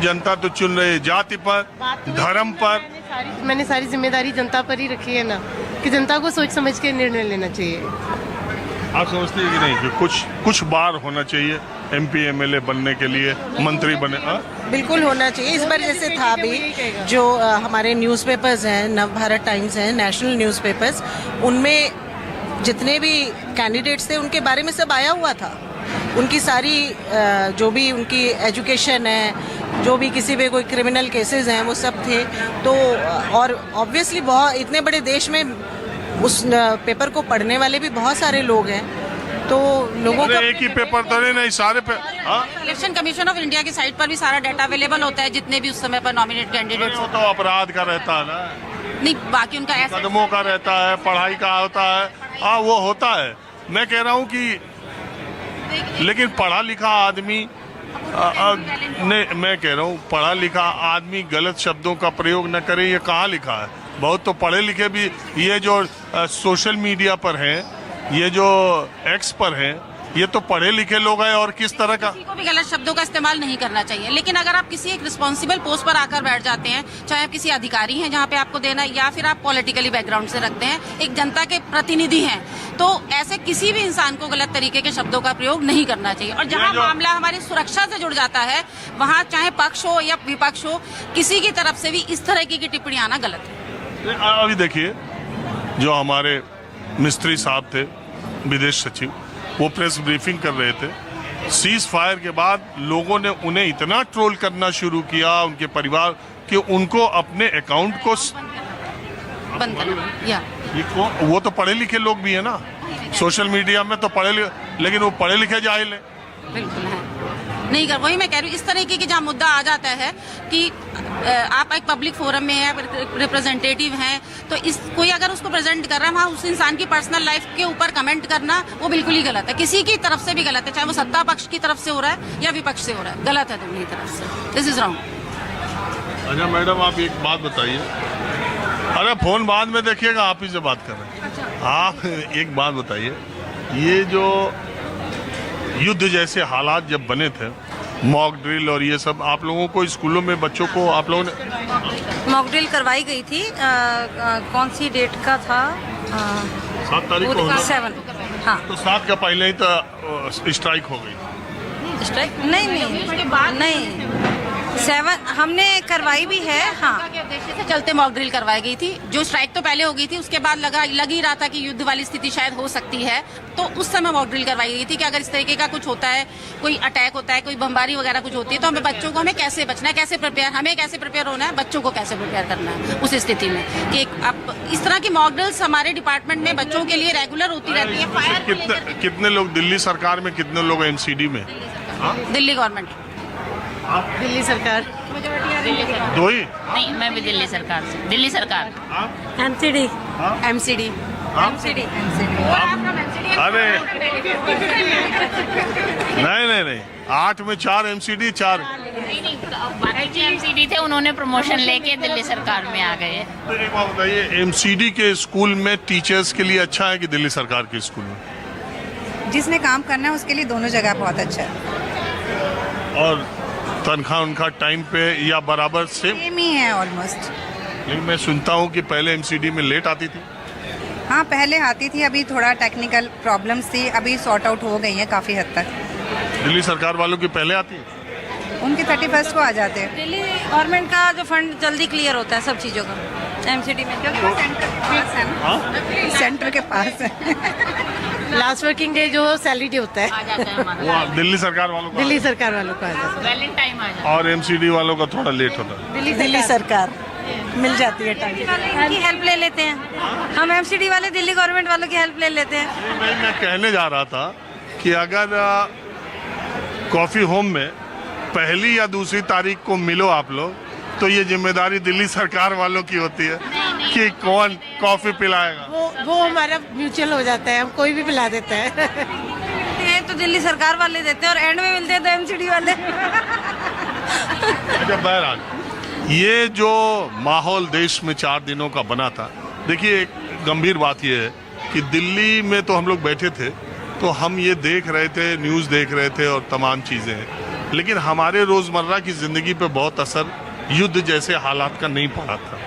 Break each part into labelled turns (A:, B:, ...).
A: जनता तो चुन रही है जाति पर, धर्म पर।
B: मैंने सारी जिम्मेदारी जनता पर ही रखी है ना, कि जनता को सोच समझ के निर्णय लेना चाहिए।
A: आप समझते हैं कि नहीं कि कुछ बार होना चाहिए MP MLA बनने के लिए, मंत्री बने?
C: बिल्कुल होना चाहिए। इस बार जैसे था भी जो हमारे न्यूज़पेपर्स हैं, नवभारत टाइम्स हैं, नेशनल न्यूज़पेपर्स, उनमें जितने भी कैंडिडेट्स थे उनके बारे में सब आया हुआ था। उनकी सारी जो भी उनकी एजुकेशन है, जो भी किसी पे कोई क्रिमिनल केसेस हैं, वो सब थे। तो और ऑब्वियसली बहुत इतने बड़े देश में उस पेपर को पढ़ने वाले भी बहुत सारे लोग हैं। तो लोगों को
A: एक ही पेपर तो नहीं सारे पे।
D: इलेक्शन कमीशन ऑफ इंडिया की साइट पर भी सारा डाटा अवेलेबल होता है, जितने भी उस समय पर नॉमिनेट कैंडिडेट्स।
A: वो तो अपराध का रहता है ना,
D: नहीं बाकी उनका ऐसा
A: कदमों का रहता है, पढ़ाई का होता है। हाँ वो होता है। मैं कह रहा हूँ कि लेकिन पढ़ा लिखा आदमी नहीं, मैं कह रहा हूँ पढ़ा लिखा आदमी गलत शब्दों का प्रयोग न करे, ये कहाँ लिखा है? बहुत तो पढ़े लिखे भी ये जो सोशल मीडिया पर हैं, ये जो एक्स पर हैं, ये तो पढ़े लिखे लोग हैं। और किस तरह का
D: किसी को भी गलत शब्दों का इस्तेमाल नहीं करना चाहिए। लेकिन अगर आप किसी एक रिस्पॉन्सिबल पोस्ट पर आकर बैठ जाते हैं, चाहे आप किसी अधिकारी हैं जहाँ पे आपको देना, या फिर आप पॉलिटिकली बैकग्राउंड से रखते हैं, एक जनता के प्रतिनिधि हैं, तो ऐसे किसी भी इंसान को गलत तरीके के शब्दों का प्रयोग नहीं करना चाहिए। और जहाँ मामला हमारी सुरक्षा से जुड़ जाता है, वहाँ चाहे पक्ष हो या विपक्ष हो, किसी की तरफ से भी इस तरह की टिप्पणी आना गलत है।
A: अभी देखिए जो हमारे मिस्त्री साहब थे, विदेश सचिव, वो प्रेस ब्रीफिंग कर रहे थे। सीज फायर के बाद लोगों ने उन्हें इतना ट्रोल करना शुरू किया, उनके परिवार, कि उनको अपने अकाउंट को
D: बंद करना। या
A: वो तो पढ़े लिखे लोग भी है ना, सोशल मीडिया में तो लेकिन वो पढ़े लिखे जाहिल है।
D: बिल्कुल है, नहीं कर, वही मैं कह रही हूँ। इस तरीके की जहाँ मुद्दा आ जाता है कि आप एक पब्लिक फोरम में हैं, रिप्रेजेंटेटिव हैं, तो इस कोई अगर उसको प्रेजेंट कर रहा है, वहाँ उस इंसान की पर्सनल लाइफ के ऊपर कमेंट करना वो बिल्कुल ही गलत है। किसी की तरफ से भी गलत है, चाहे वो सत्ता पक्ष की तरफ से हो रहा है या विपक्ष से हो रहा है, गलत है दोनों तरफ से। This is wrong.
A: अच्छा मैडम, आप एक बात बताइए। अरे फोन बाद में देखिएगा, आप ही से बात कर रहे हैं। आप एक बात बताइए, ये जो युद्ध जैसे हालात जब बने थे, मॉक ड्रिल और ये सब, आप लोगों को स्कूलों में बच्चों को आप लोगों ने
E: मॉक ड्रिल करवाई गई थी। कौन सी डेट का था?
A: 7 तारीख को होना।
E: 7। हाँ,
A: तो 7 का पहले ही तो स्ट्राइक हो गई।
E: स्ट्राइक नहीं 7 हमने करवाई भी है। हाँ,
D: के उद्देश्य से चलते मॉक ड्रिल करवाई गई थी। जो स्ट्राइक तो पहले हो गई थी, उसके बाद लग ही रहा था कि युद्ध वाली स्थिति शायद हो सकती है, तो उस समय मॉक ड्रिल करवाई गई थी कि अगर इस तरीके का कुछ होता है, कोई अटैक होता है, कोई बमबारी वगैरह कुछ होती है, तो हमें बच्चों को, हमें कैसे बचना है, हमें कैसे प्रिपेयर होना है, बच्चों को कैसे प्रिपेयर करना है उस स्थिति में। कि अब इस तरह की मॉक ड्रिल्स हमारे डिपार्टमेंट में बच्चों के लिए रेगुलर होती रहती है।
A: कितने लोग दिल्ली सरकार में, कितने लोग MCD में?
D: दिल्ली गवर्नमेंट,
B: दिल्ली सरकार,
A: दो ही?
F: नहीं, मैं भी दिल्ली सरकार से। दिल्ली सरकार।
E: MCD।
A: अरे नहीं 8 में 4 MCD 4।
F: नहीं, बाकी जो MCD थे उन्होंने प्रमोशन लेके दिल्ली सरकार में आ गए।
A: तो एक बात बताइए, MCD के स्कूल में टीचर्स के लिए अच्छा है कि दिल्ली सरकार के स्कूल में?
G: जिसने काम करना है उसके लिए दोनों जगह बहुत अच्छा है।
A: और तनख्वाह उनका टाइम पे या बराबर
G: सेम ही है ऑलमोस्ट।
A: लेकिन मैं सुनता हूँ कि पहले MCD में लेट आती थी।
G: हाँ पहले आती थी, अभी थोड़ा टेक्निकल प्रॉब्लम्स थी, अभी सॉर्ट आउट हो गई है काफ़ी हद तक।
A: दिल्ली सरकार वालों की पहले आती है,
G: उनके 31 को आ जाते हैं।
E: दिल्ली गवर्नमेंट का जो फंड जल्दी क्लियर होता है सब चीज़ों का MCD में, क्योंकि वो
G: सेंटर के पास है ना। सेंटर के पास है।
B: लास्ट वर्किंग डे जो सैलरी डे होता है,
F: आ जाता है हमारा।
A: वो दिल्ली सरकार वालों का,
B: दिल्ली सरकार वालों का आ जाता
F: वैलिड टाइम आ जाता
A: और MCD वालों का थोड़ा लेट होता है।
E: दिल्ली सरकार मिल जाती है टाइम की हेल्प ले लेते हैं हम। MCD वाले दिल्ली गवर्नमेंट वालों की हेल्प ले लेते हैं।
A: मैं कहने जा रहा था कि अगर कॉफी होम में पहली या दूसरी तारीख को मिलो आप लोग, तो ये जिम्मेदारी दिल्ली सरकार वालों की होती है कि कौन कॉफी पिलाएगा।
B: वो हमारा म्यूचुअल हो जाता है, हम कोई भी पिला देता है।
E: तो दिल्ली सरकार वाले देते हैं और एंड में मिलते हैं तो MCD वाले।
A: अच्छा बहरहाल, ये जो माहौल देश में 4 दिनों का बना था, देखिए एक गंभीर बात ये है कि दिल्ली में तो हम लोग बैठे थे, तो हम ये देख रहे थे, न्यूज़ देख रहे थे और तमाम चीज़ें, लेकिन हमारे रोज़मर्रा की ज़िंदगी पे बहुत असर युद्ध जैसे हालात का नहीं पड़ा था।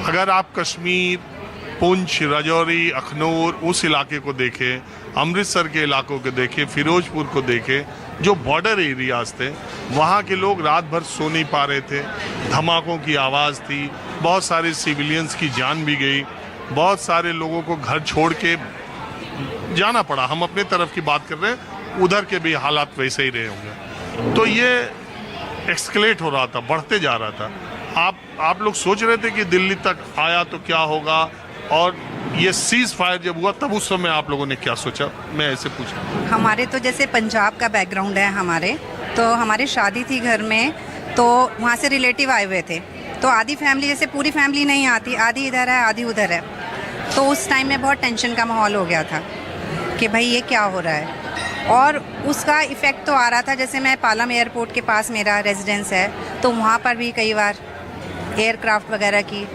A: अगर आप कश्मीर, पुंछ, राजौरी, अखनूर उस इलाके को देखें, अमृतसर के इलाकों को देखें, फिरोजपुर को देखें, जो बॉर्डर एरियाज थे, वहाँ के लोग रात भर सो नहीं पा रहे थे। धमाकों की आवाज़ थी, बहुत सारे सिविलियंस की जान भी गई, बहुत सारे लोगों को घर छोड़ के जाना पड़ा। हम अपने तरफ की बात कर रहे हैं, उधर के भी हालात वैसे ही रहे होंगे। तो ये एक्सकलेट हो रहा था, बढ़ते जा रहा था। आप लोग सोच रहे थे कि दिल्ली तक आया तो क्या होगा, और ये सीज फायर जब हुआ तब उस समय आप लोगों ने क्या सोचा? मैं ऐसे पूछा।
G: हमारे तो जैसे पंजाब का बैकग्राउंड है हमारे, तो हमारी शादी थी घर में, तो वहाँ से रिलेटिव आए हुए थे। तो आधी फैमिली, जैसे पूरी फैमिली नहीं आती, आधी इधर है आधी उधर है, तो उस टाइम में बहुत टेंशन का माहौल हो गया था कि भाई ये क्या हो रहा है। और उसका इफ़ेक्ट तो आ रहा था। जैसे मैं पालम एयरपोर्ट के पास मेरा रेजिडेंस है, तो वहाँ पर भी कई बार एयरक्राफ्ट वगैरह की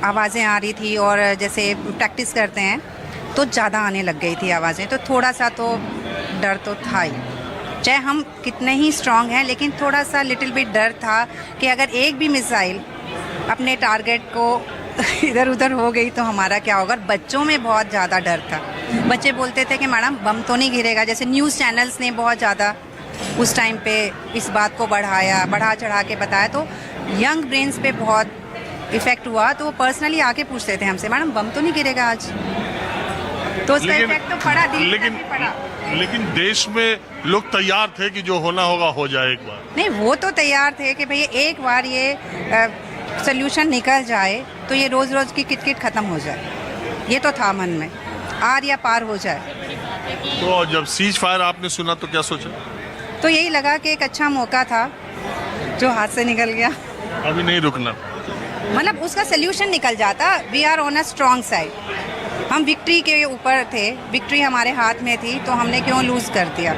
G: आवाज़ें आ रही थी, और जैसे प्रैक्टिस करते हैं तो ज़्यादा आने लग गई थी आवाज़ें। तो थोड़ा सा तो डर तो था ही, चाहे हम कितने ही स्ट्रांग हैं, लेकिन थोड़ा सा लिटिल बिट डर था कि अगर एक भी मिसाइल अपने टारगेट को इधर उधर हो गई तो हमारा क्या होगा। बच्चों में बहुत ज़्यादा डर था। बच्चे बोलते थे कि मैडम बम तो नहीं गिरेगा। जैसे न्यूज़ चैनल्स ने बहुत ज़्यादा उस टाइम पे इस बात को बढ़ा चढ़ा के बताया, तो यंग ब्रेन्स पे बहुत इफ़ेक्ट हुआ। तो वो पर्सनली आके पूछते थे हमसे, मैडम बम तो नहीं गिरेगा आज? तो उसका इफेक्ट तो पड़ा, पड़ा।
A: लेकिन देश में लोग तैयार थे कि जो होना होगा हो जाए एक बार।
G: नहीं, वो तो तैयार थे कि भैया एक बार ये सोल्यूशन निकल जाए तो ये रोज़ रोज़ की किटकिट ख़त्म हो जाए। ये तो था मन में, आर या पार हो जाए।
A: तो जब सीज फायर आपने सुना तो क्या सोचा?
G: तो यही लगा कि एक अच्छा मौका था जो हाथ से निकल गया।
A: अभी नहीं रुकना,
G: मतलब उसका सोल्यूशन निकल जाता। We are on a strong side. हम विक्ट्री के ऊपर थे, विक्ट्री हमारे हाथ में थी, तो हमने क्यों लूज़ कर दिया।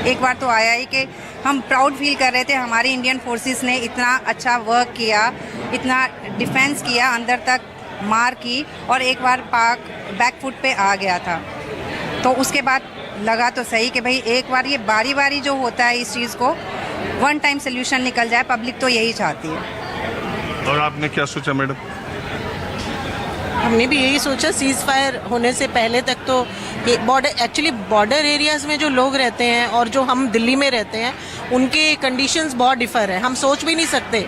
G: एक बार तो आया ही कि हम प्राउड फील कर रहे थे, हमारी इंडियन फोर्सेस ने इतना अच्छा वर्क किया, इतना डिफेंस किया, अंदर तक मार की, और एक बार पाक बैकफुट पे आ गया था। तो उसके बाद लगा तो सही कि भाई एक बार ये बारी बारी जो होता है इस चीज़ को वन टाइम सोल्यूशन निकल जाए। पब्लिक तो यही चाहती है।
A: और आपने क्या सोचा मैडम?
C: हमने भी यही सोचा। सीज फायर होने से पहले तक तो बॉर्डर एरियाज़ में जो लोग रहते हैं और जो हम दिल्ली में रहते हैं, उनके कंडीशंस बहुत डिफर है। हम सोच भी नहीं सकते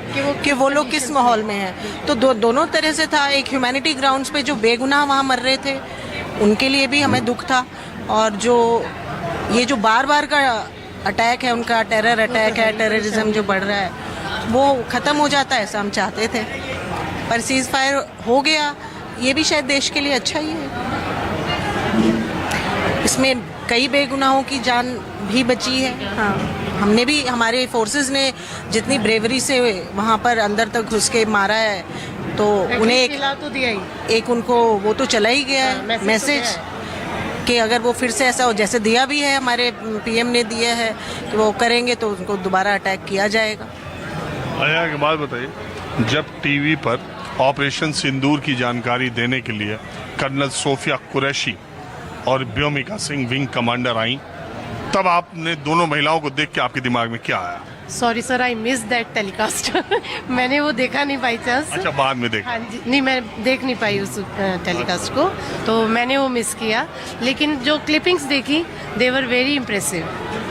C: कि वो लोग किस माहौल में हैं। तो दोनों तरह से था। एक ह्यूमैनिटी ग्राउंड्स पे जो बेगुनाह वहाँ मर रहे थे, उनके लिए भी हमें दुख था, और ये जो बार बार का अटैक है, उनका टेरर अटैक है, टेररिज्म जो बढ़ रहा है, वो ख़त्म हो जाता है, ऐसा हम चाहते थे। पर सीज फायर हो गया, ये भी शायद देश के लिए अच्छा ही है। इसमें कई बेगुनाहों की जान भी बची है। हाँ, हमने भी, हमारे फोर्सेस ने जितनी ब्रेवरी से वहाँ पर अंदर तक घुस के मारा है, तो उन्हें
B: तो दिया ही।
C: एक उनको वो तो चला ही गया है मैसेज कि अगर वो फिर से ऐसा हो, जैसे दिया भी है, हमारे पीएम ने दिया है कि वो करेंगे तो उनको दोबारा अटैक किया जाएगा।
A: आया के बाद बताइए, जब टीवी पर ऑपरेशन सिंदूर की जानकारी देने के लिए कर्नल सोफिया कुरैशी और Vyomika Singh wing commander I, तब आपने दोनों महिलाओं को देख के आपके दिमाग में क्या आया?
B: Sorry sir, I miss that telecast. मैंने वो देखा नहीं बाई चांस।
A: अच्छा, बाद में देखा?
B: हाँ जी, नहीं मैं देख नहीं पाई उस टेलीकास्ट को, तो मैंने वो मिस किया। लेकिन जो क्लिपिंग्स देखी, दे वर वेरी इम्प्रेसिव।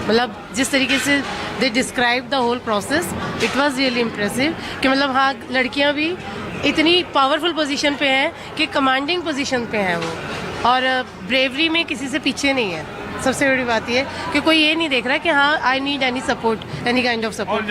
B: मतलब जिस तरीके से they describe the whole process, it was really impressive. कि मतलब हाँ, लड़कियाँ भी इतनी पावरफुल पोजीशन पे हैं कि कमांडिंग पोजीशन पे हैं वो, और ब्रेवरी में किसी से पीछे नहीं है। सबसे बड़ी बात ये कि कोई ये नहीं देख रहा कि हाँ I need any support, any kind of support.